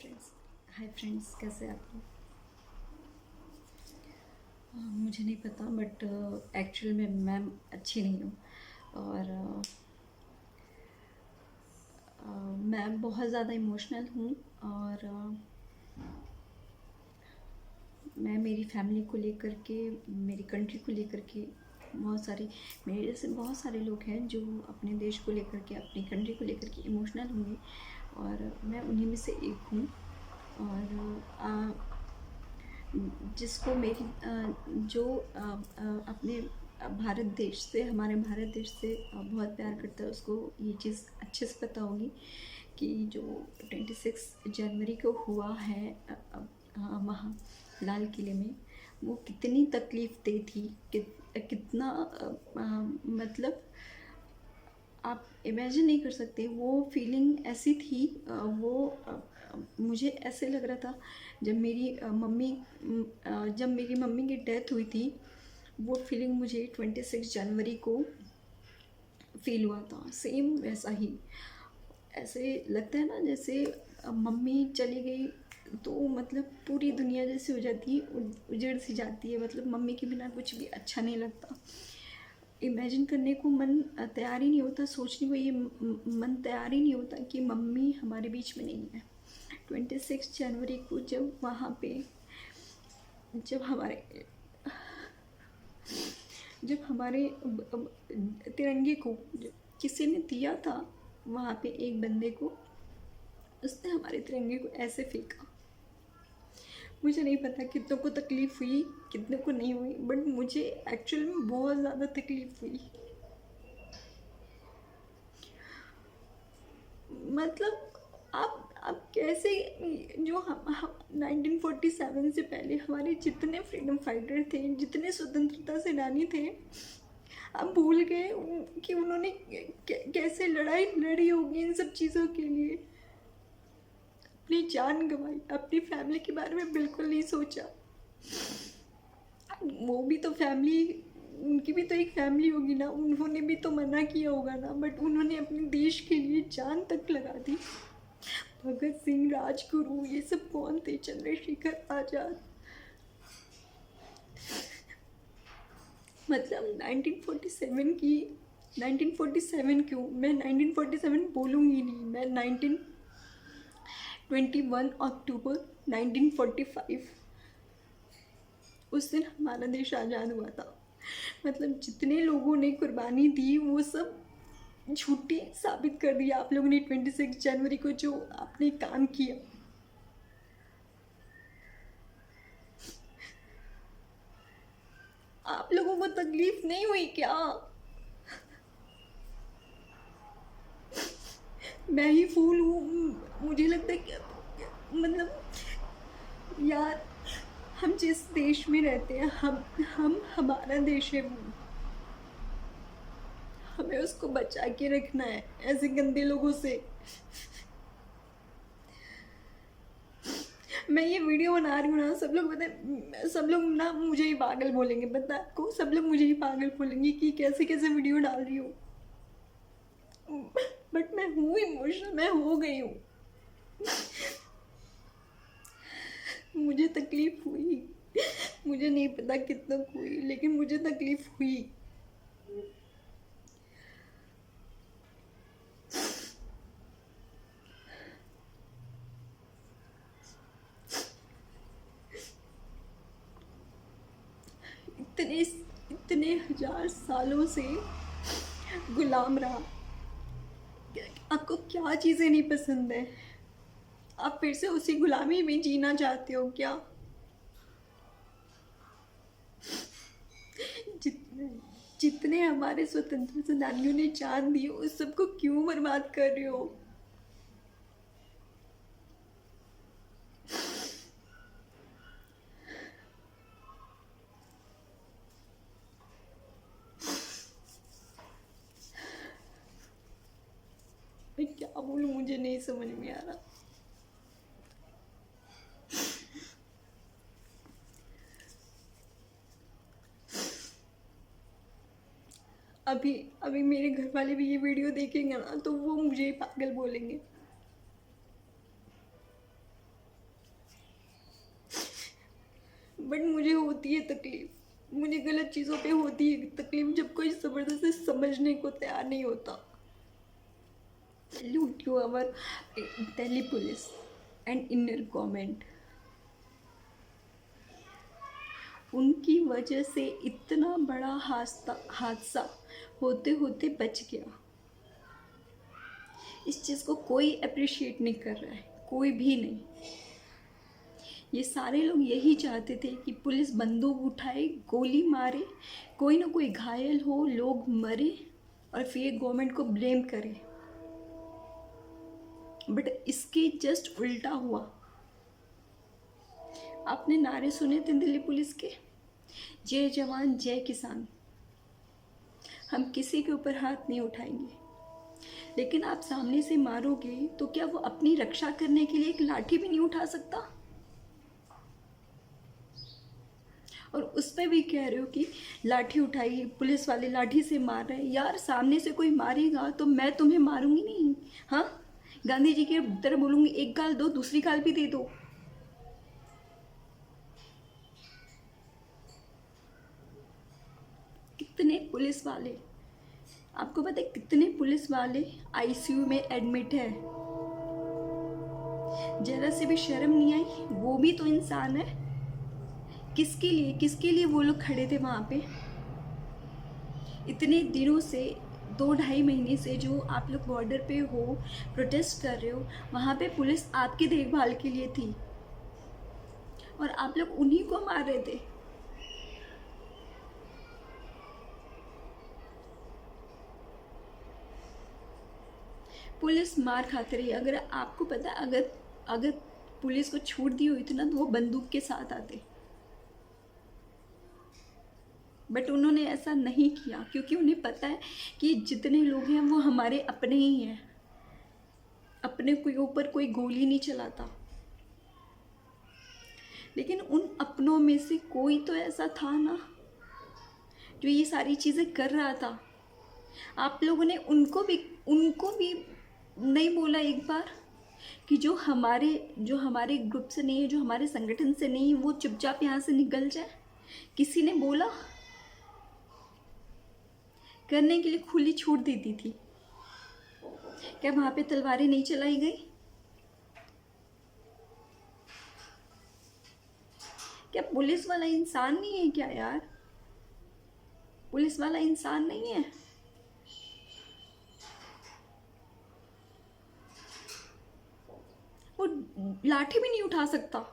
Friends hi friends, कैसे आप लोग? मुझे नहीं पता, बट एक्चुअल में मैं अच्छी नहीं हूँ। और मैं बहुत ज़्यादा इमोशनल हूँ। और मैं मेरी फैमिली को लेकर के, मेरी कंट्री को लेकर के, बहुत सारे मेरे जैसे बहुत सारे लोग हैं जो अपने देश को लेकर के, अपनी कंट्री को लेकर के इमोशनल होंगे। और मैं उन्हीं में से एक हूँ। और जिसको मेरी जो अपने भारत देश से, हमारे भारत देश से बहुत प्यार करता है, उसको ये चीज़ अच्छे से पता होगी कि जो 26 जनवरी को हुआ है वहाँ लाल किले में, वो कितनी तकलीफ दे थी। कितना मतलब आप इमेजिन नहीं कर सकते। वो फीलिंग ऐसी थी, मुझे ऐसे लग रहा था जब मेरी मम्मी की डेथ हुई थी। वो फीलिंग मुझे 26 जनवरी को फील हुआ था, सेम वैसा ही। ऐसे लगता है ना, जैसे मम्मी चली गई तो मतलब पूरी दुनिया जैसे हो जाती है, उजड़ सी जाती है। मतलब मम्मी के बिना कुछ भी अच्छा नहीं लगता। इमेजिन करने को मन तैयार ही नहीं होता, सोचने को ये मन तैयार ही नहीं होता कि मम्मी हमारे बीच में नहीं है। 26 जनवरी को जब हमारे जब हमारे तिरंगे को किसी ने दिया था, वहाँ पे एक बंदे को, उसने हमारे तिरंगे को ऐसे फेंका। मुझे नहीं पता कितनों को तकलीफ़ हुई, कितनों को नहीं हुई, बट मुझे एक्चुअल में बहुत ज़्यादा तकलीफ़ हुई। मतलब आप कैसे, जो हम 1947 से पहले हमारे जितने फ्रीडम फाइटर थे, जितने स्वतंत्रता सेनानी थे, आप भूल गए कि उन्होंने कैसे लड़ाई लड़ी होगी इन सब चीज़ों के लिए। अपनी जान गंवाई, अपनी फैमिली के बारे में बिल्कुल नहीं सोचा। वो भी तो फैमिली, उनकी भी तो एक फैमिली होगी ना, उन्होंने भी तो मना किया होगा ना, बट उन्होंने अपने देश के लिए जान तक लगा दी। भगत सिंह, राजगुरु, ये सब कौन थे? चंद्रशेखर आजाद। मतलब 1947 क्यों, मैं 1947 बोलूँगी नहीं, मैं 1921 अक्टूबर 1945, उस दिन हमारा देश आज़ाद हुआ था। मतलब जितने लोगों ने कुर्बानी दी, वो सब झूठी साबित कर दिया आप लोगों ने। 26 जनवरी को जो आपने काम किया, आप लोगों को तकलीफ नहीं हुई क्या? मैं ही फूल हूँ? मुझे लगता है कि मतलब यार, हम जिस देश में रहते हैं, हम हमारा देश है वो, हमें उसको बचा के रखना है ऐसे गंदे लोगों से। मैं ये वीडियो बना रही हूँ ना, सब लोग पता, सब लोग ना मुझे ही पागल बोलेंगे, पता है आपको? सब लोग मुझे ही पागल बोलेंगे कि कैसे कैसे वीडियो डाल रही हूँ। बट मैं हूँ इमोशनल, मैं हो गई हूँ। मुझे तकलीफ हुई, मुझे नहीं पता कितना हुई, लेकिन मुझे तकलीफ हुई। इतने इतने हजार सालों से गुलाम रहा। आपको क्या चीज़ें नहीं पसंद है? आप फिर से उसी गुलामी में जीना चाहते हो क्या? जितने जितने हमारे स्वतंत्र सेनानियों ने जान दी, उस सबको क्यों बर्बाद कर रहे हो? मैं क्या बोलूँ, मुझे नहीं समझ में आ रहा। अभी अभी मेरे घर वाले भी ये वीडियो देखेंगे ना, तो वो मुझे ही पागल बोलेंगे। बट मुझे होती है तकलीफ़, मुझे गलत चीज़ों पे होती है तकलीफ़ जब कोई ज़बरदस्ती समझने को तैयार नहीं होता। Salute to our Delhi police and inner government. उनकी वजह से इतना बड़ा हादसा होते होते बच गया। इस चीज़ को कोई अप्रिशिएट नहीं कर रहा है, कोई भी नहीं। ये सारे लोग यही चाहते थे कि पुलिस बंदूक उठाए, गोली मारे, कोई ना कोई घायल हो, लोग मरे और फिर गवर्नमेंट को ब्लेम करे। बट इसके जस्ट उल्टा हुआ। आपने नारे सुने थे दिल्ली पुलिस के, जय जवान जय किसान। हम किसी के ऊपर हाथ नहीं उठाएंगे, लेकिन आप सामने से मारोगे तो क्या वो अपनी रक्षा करने के लिए एक लाठी भी नहीं उठा सकता? और उस पर भी कह रहे हो कि लाठी उठाई, पुलिस वाले लाठी से मार रहे हैं। यार सामने से कोई मारेगा तो मैं तुम्हें मारूंगी नहीं? हाँ, गांधी जी की तरह बोलूंगी, एक गाल दो, दूसरी गाल भी दे दो। कितने पुलिस वाले, आपको पता है कितने पुलिस वाले आईसीयू में एडमिट है? जरा से भी शर्म नहीं आई? वो भी तो इंसान है। किसके लिए वो लोग खड़े थे वहाँ पे? इतने दिनों से, 2-2.5 महीने से जो आप लोग बॉर्डर पे हो, प्रोटेस्ट कर रहे हो, वहाँ पे पुलिस आपकी देखभाल के लिए थी और आप लोग उन्हीं को मार रहे थे। पुलिस मार खाते रही। अगर आपको पता है, अगर पुलिस को छूट दी हुई थी ना, तो वो बंदूक के साथ आते। बट उन्होंने ऐसा नहीं किया क्योंकि उन्हें पता है कि जितने लोग हैं वो हमारे अपने ही हैं। अपने कोई ऊपर कोई गोली नहीं चलाता। लेकिन उन अपनों में से कोई तो ऐसा था ना जो ये सारी चीज़ें कर रहा था। आप लोगों ने उनको भी नहीं बोला एक बार कि जो हमारे ग्रुप से नहीं है, जो हमारे संगठन से नहीं है, वो चुपचाप यहाँ से निकल जाए? किसी ने बोला? करने के लिए खुली छूट दे दी थी। क्या वहाँ पे तलवारें नहीं चलाई गई? क्या पुलिस वाला इंसान नहीं है क्या यार? पुलिस वाला इंसान नहीं है? वो लाठी भी नहीं उठा सकता।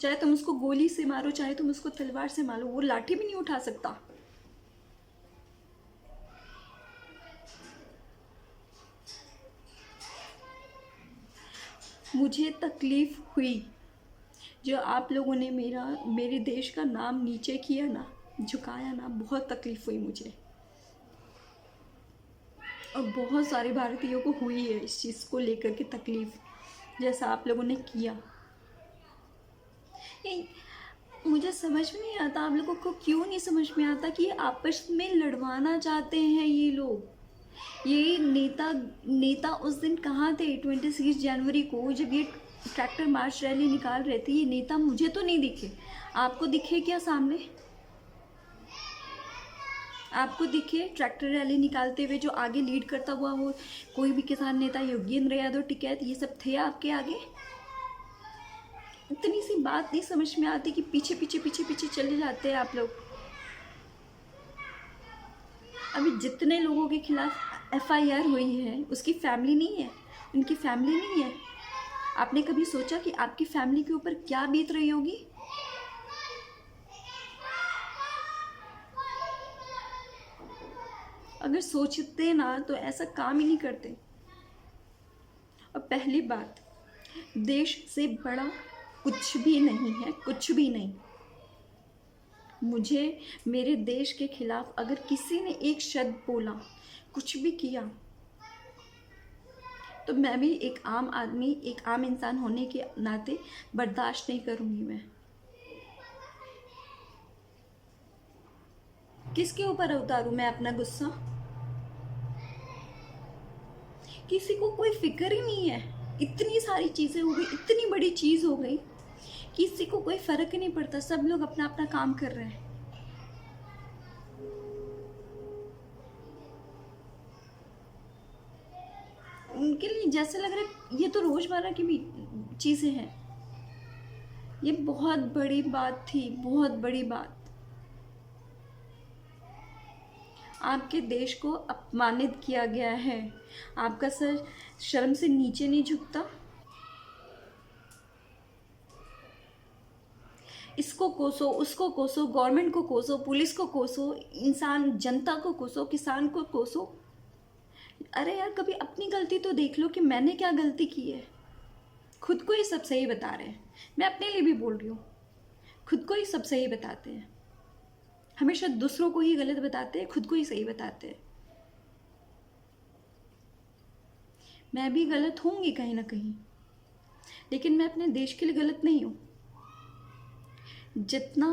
चाहे तुम उसको गोली से मारो, चाहे तुम उसको तलवार से मारो, वो लाठी भी नहीं उठा सकता। मुझे तकलीफ हुई जो आप लोगों ने मेरे देश का नाम नीचे किया ना, झुकाया ना, बहुत तकलीफ हुई मुझे। और बहुत सारे भारतीयों को हुई है इस चीज़ को लेकर के तकलीफ, जैसा आप लोगों ने किया। मुझे समझ में नहीं आता, आप लोगों को क्यों नहीं समझ में आता कि आपस में लड़वाना चाहते हैं ये लोग। ये नेता उस दिन कहाँ थे 26 जनवरी को, जब ये ट्रैक्टर मार्च रैली निकाल रहे थे? ये नेता मुझे तो नहीं दिखे। आपको दिखे क्या सामने? आपको दिखे ट्रैक्टर रैली निकालते हुए जो आगे लीड करता हुआ हो कोई भी किसान नेता, योगेंद्र यादव, टिकैत, ये सब थे आपके आगे? इतनी सी बात नहीं समझ में आती कि पीछे पीछे पीछे पीछे चले जाते हैं आप लोग। अभी जितने लोगों के खिलाफ एफआईआर हुई है उसकी फैमिली नहीं है, उनकी फैमिली नहीं है। आपने कभी सोचा कि आपकी फैमिली के ऊपर क्या बीत रही होगी? अगर सोचते ना तो ऐसा काम ही नहीं करते। और पहली बात, देश से बड़ा कुछ भी नहीं है, कुछ भी नहीं। मुझे मेरे देश के खिलाफ अगर किसी ने एक शब्द बोला, कुछ भी किया, तो मैं भी एक आम आदमी, एक आम इंसान होने के नाते बर्दाश्त नहीं करूँगी। मैं किसके ऊपर उतारूँ मैं अपना गुस्सा? किसी को कोई फिक्र ही नहीं है इतनी सारी चीज़ें हो गई, इतनी बड़ी चीज़ हो गई, किसी को कोई फ़र्क ही नहीं पड़ता, सब लोग अपना अपना काम कर रहे हैं। उनके लिए जैसे लग रहा है ये तो रोज़मर्रा की भी चीज़ें हैं। ये बहुत बड़ी बात थी, बहुत बड़ी बात। आपके देश को अपमानित किया गया है, आपका सर शर्म से नीचे नहीं झुकता। इसको कोसो, उसको कोसो, गवर्नमेंट को कोसो, पुलिस को कोसो, इंसान जनता को कोसो, किसान को कोसो। अरे यार, कभी अपनी गलती तो देख लो कि मैंने क्या गलती की है। खुद को ही सब सही बता रहे हैं, मैं अपने लिए भी बोल रही हूँ, खुद को ही सब सही बताते हैं। हमेशा दूसरों को ही गलत बताते हैं, खुद को ही सही बताते हैं। मैं भी गलत होंगी कहीं ना कहीं, लेकिन मैं अपने देश के लिए गलत नहीं हूँ। जितना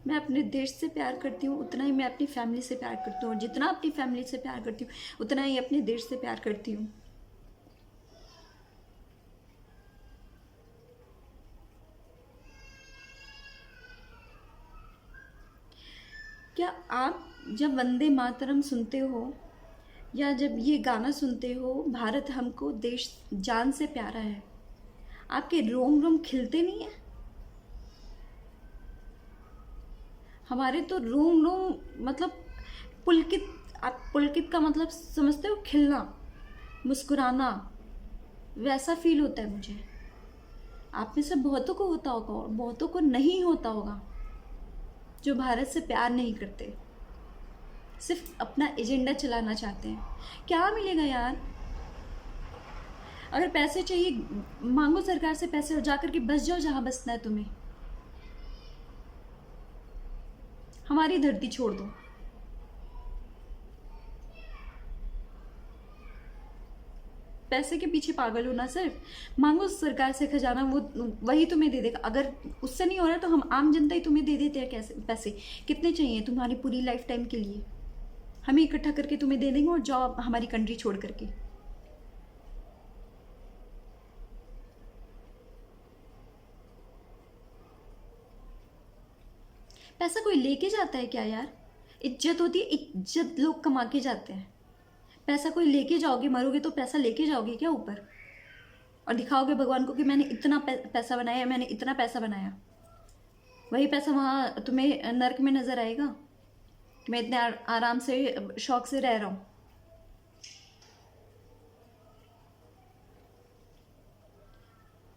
मैं अपने देश से प्यार करती हूँ उतना ही मैं अपनी फैमिली से प्यार करती हूँ, और जितना अपनी फैमिली से प्यार करती हूँ उतना ही अपने देश से प्यार करती हूँ। क्या आप जब वंदे मातरम सुनते हो या जब ये गाना सुनते हो, भारत हमको देश जान से प्यारा है, आपके रोम रोम खिलते नहीं है? हमारे तो रोम रोम मतलब पुलकित। आप पुलकित का मतलब समझते हो? खिलना, मुस्कुराना, वैसा फील होता है मुझे। आप में से बहुतों को होता होगा और बहुतों को नहीं होता होगा, जो भारत से प्यार नहीं करते, सिर्फ अपना एजेंडा चलाना चाहते हैं। क्या मिलेगा यार? अगर पैसे चाहिए मांगो सरकार से पैसे और जाकर के बस जाओ जहाँ बसना है तुम्हें। हमारी धरती छोड़ दो। पैसे के पीछे पागल हो ना, सिर्फ मांगो सरकार से खजाना, वो वही तुम्हें दे देगा। अगर उससे नहीं हो रहा तो हम आम जनता ही तुम्हें दे देते हैं। कैसे पैसे कितने चाहिए तुम्हारी पूरी लाइफ टाइम के लिए? हमें इकट्ठा करके तुम्हें दे देंगे और जाओ हमारी कंट्री छोड़ करके। पैसा कोई लेके जाता है क्या यार? इज्जत होती है, इज्जत लोग कमा के जाते हैं। पैसा कोई लेके जाओगे, मरोगे तो पैसा लेके जाओगे क्या ऊपर, और दिखाओगे भगवान को कि मैंने इतना पैसा बनाया, मैंने इतना पैसा बनाया। वही पैसा वहाँ तुम्हें नर्क में नजर आएगा कि मैं इतने आराम से शौक से रह रहा हूँ।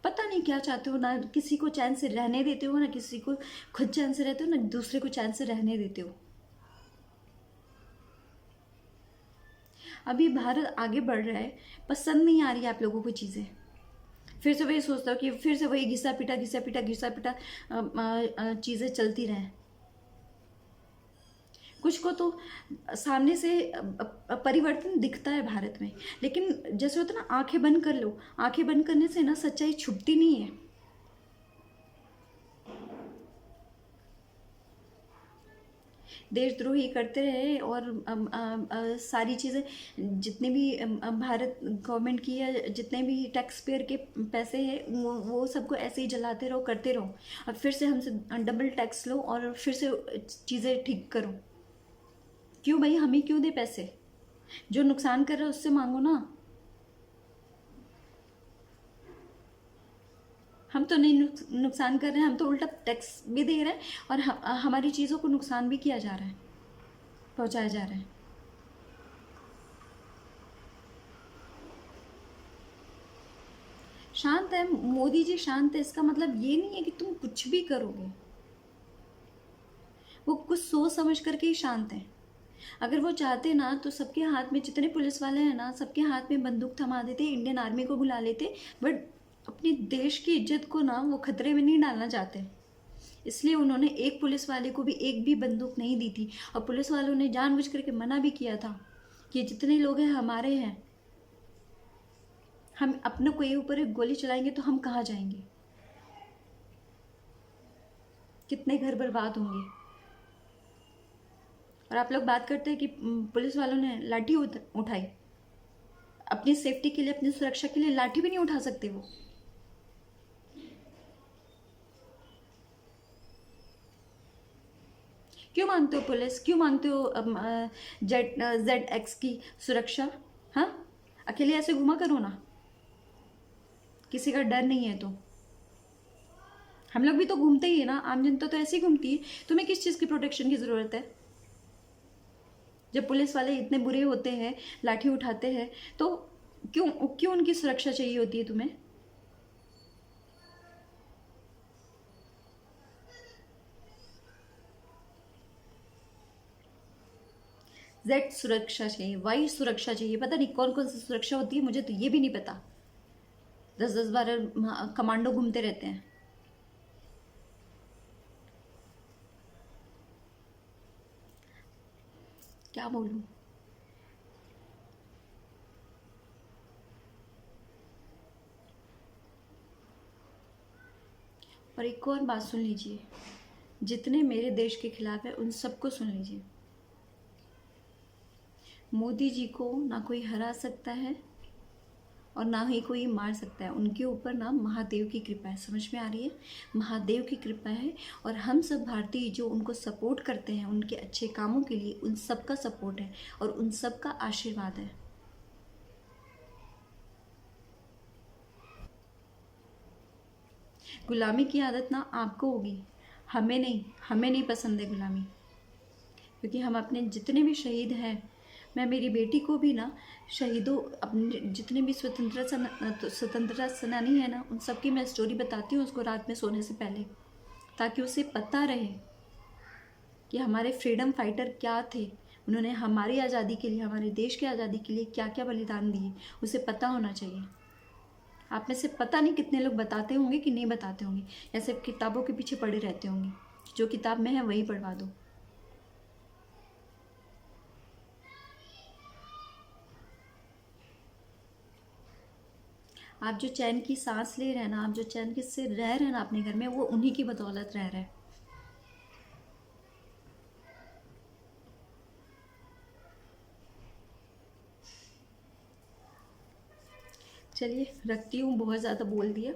पता नहीं क्या चाहते हो, ना किसी को चैन से रहने देते हो, ना किसी को खुद चैन से रहते हो, ना दूसरे को चैन से रहने देते हो। अभी भारत आगे बढ़ रहा है, पसंद नहीं आ रही है आप लोगों को चीज़ें। फिर से वही सोचता हूँ कि फिर से वही घिसा पिटा घिसा पिटा घिसा पिटा चीज़ें चलती रहें। कुछ को तो सामने से परिवर्तन दिखता है भारत में, लेकिन जैसे होता है ना, आंखें बंद कर लो, आंखें बंद करने से ना सच्चाई छुपती नहीं है। देशद्रोही करते रहे और सारी चीज़ें, जितने भी भारत गवर्नमेंट की या जितने भी टैक्स पेयर के पैसे हैं वो सबको ऐसे ही जलाते रहो, करते रहो, और फिर से हमसे डबल टैक्स लो और फिर से चीज़ें ठीक करो। क्यों भाई, हमें क्यों दे पैसे? जो नुकसान कर रहा है उससे मांगो ना। हम तो नहीं नुकसान कर रहे हैं, हम तो उल्टा टैक्स भी दे रहे हैं और हमारी चीज़ों को नुकसान भी किया जा रहा है, पहुंचाया जा रहा है। शांत है मोदी जी, शांत है, इसका मतलब ये नहीं है कि तुम कुछ भी करोगे। वो कुछ सोच समझ करके ही शांत है। अगर वो चाहते ना तो सबके हाथ में, जितने पुलिस वाले हैं ना, सबके हाथ में बंदूक थमा देते, इंडियन आर्मी को बुला लेते। बट अपने देश की इज्जत को ना वो खतरे में नहीं डालना चाहते, इसलिए उन्होंने एक पुलिस वाले को भी एक भी बंदूक नहीं दी थी। और पुलिस वालों ने जानबूझ करके मना भी किया था कि जितने लोग हैं हमारे हैं, हम अपने को ऊपर एक गोली चलाएंगे तो हम कहाँ जाएंगे, कितने घर बर्बाद होंगे। और आप लोग बात करते हैं कि पुलिस वालों ने लाठी उठाई। अपनी सेफ्टी के लिए, अपनी सुरक्षा के लिए लाठी भी नहीं उठा सकते वो। क्यों मांगते हो पुलिस, क्यों मांगते हो ZX की सुरक्षा? हाँ, अकेले ऐसे घुमा करो ना, किसी का डर नहीं है तो। हम लोग भी तो घूमते ही है ना, आम जनता तो ऐसे ही घूमती है। तुम्हें किस चीज़ की प्रोटेक्शन की ज़रूरत है? जब पुलिस वाले इतने बुरे होते हैं, लाठी उठाते हैं, तो क्यों क्यों उनकी सुरक्षा चाहिए होती है तुम्हें? Z सुरक्षा चाहिए, Y सुरक्षा चाहिए, पता नहीं कौन कौन सी सुरक्षा होती है, मुझे तो ये भी नहीं पता। 10-10 12 कमांडो घूमते रहते हैं। क्या बोलूं? और एक और बात सुन लीजिए, जितने मेरे देश के खिलाफ है उन सबको सुन लीजिए। मोदी जी को ना कोई हरा सकता है और ना ही कोई मार सकता है। उनके ऊपर ना महादेव की कृपा है, समझ में आ रही है? महादेव की कृपा है। और हम सब भारतीय जो उनको सपोर्ट करते हैं उनके अच्छे कामों के लिए, उन सब का सपोर्ट है और उन सब का आशीर्वाद है। गुलामी की आदत ना आपको होगी, हमें नहीं। हमें नहीं पसंद है गुलामी, क्योंकि हम अपने जितने भी शहीद हैं, मैं मेरी बेटी को भी ना शहीदों, अपने जितने भी स्वतंत्रता सेनानी है ना, उन सबकी मैं स्टोरी बताती हूँ उसको रात में सोने से पहले, ताकि उसे पता रहे कि हमारे फ्रीडम फाइटर क्या थे। उन्होंने हमारी आज़ादी के लिए, हमारे देश की आज़ादी के लिए क्या क्या बलिदान दिए, उसे पता होना चाहिए। आप में से पता नहीं कितने लोग बताते होंगे कि नहीं बताते होंगे, या सिर्फ किताबों के पीछे पड़े रहते होंगे। जो किताब में है वही पढ़वा दो। आप जो चैन की सांस ले रहे हैं ना, आप जो चैन के से रह रहे हैं ना अपने घर में, वो उन्हीं की बदौलत रह रहे हैं। चलिए रखती हूँ, बहुत ज़्यादा बोल दिया।